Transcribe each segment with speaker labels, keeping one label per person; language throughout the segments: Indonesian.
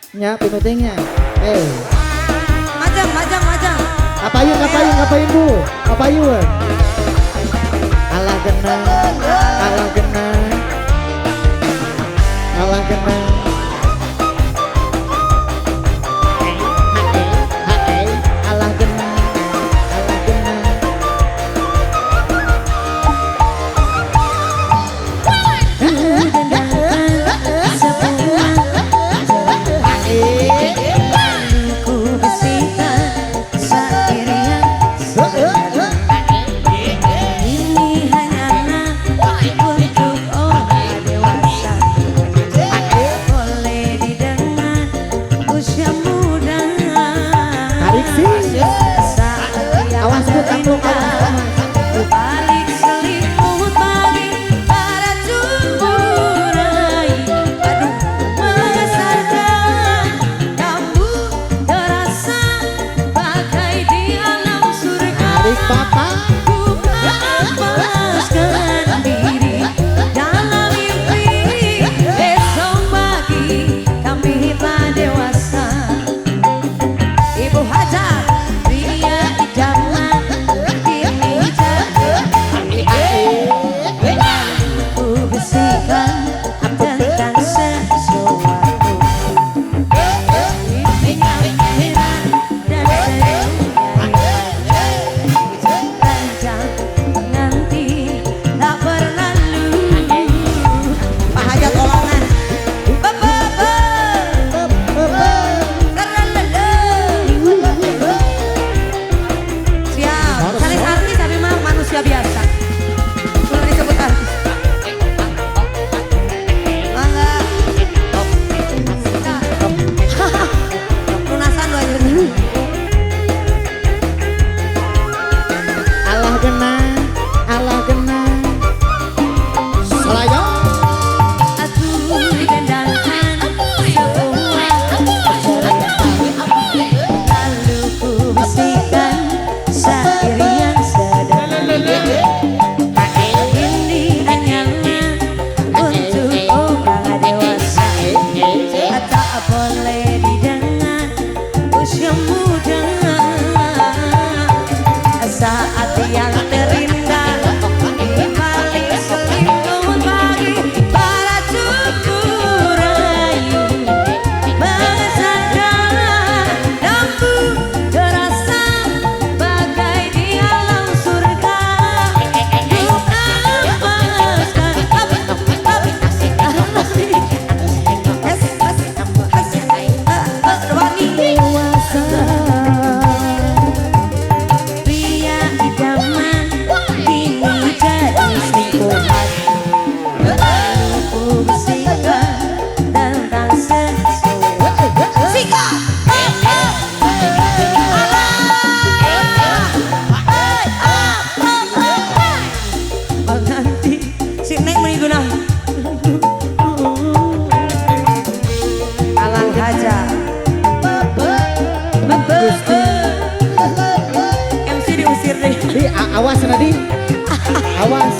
Speaker 1: nya pentingnya.
Speaker 2: Majang.
Speaker 1: Ngapain bu? Ngapain? Alah kena, alah kena, alah kena. Alah kena, alah kena. Awas Nadi, awas.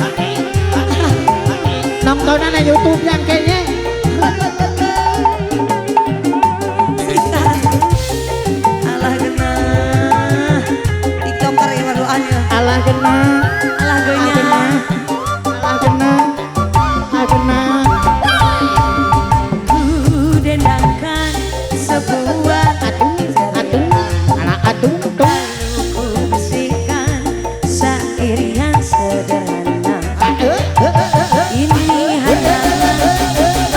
Speaker 1: Nontonan di YouTube yang kayaknya.
Speaker 2: Alah kena, tiktoker ya doanya.
Speaker 1: Alah kena,
Speaker 2: alah gonya,
Speaker 1: alah kena, alah kena.
Speaker 2: Ku dendangkan sebuah sederhana. Ini hanyalah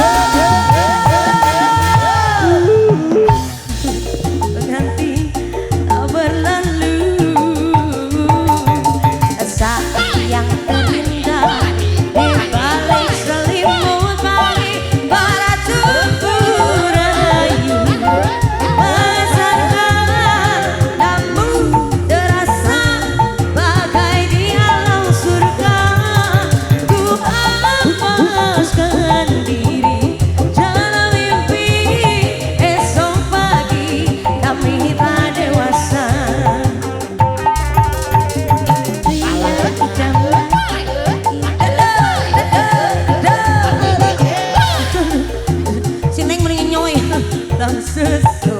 Speaker 2: susu.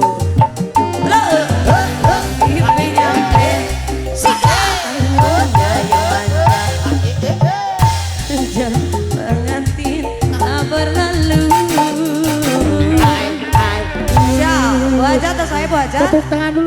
Speaker 2: Pipi nyampe hanya yang manja. Jam pengantin tak berlalu. Ya, Bu Haja atau saya Bu Haja?
Speaker 1: Tepuk tangan dulu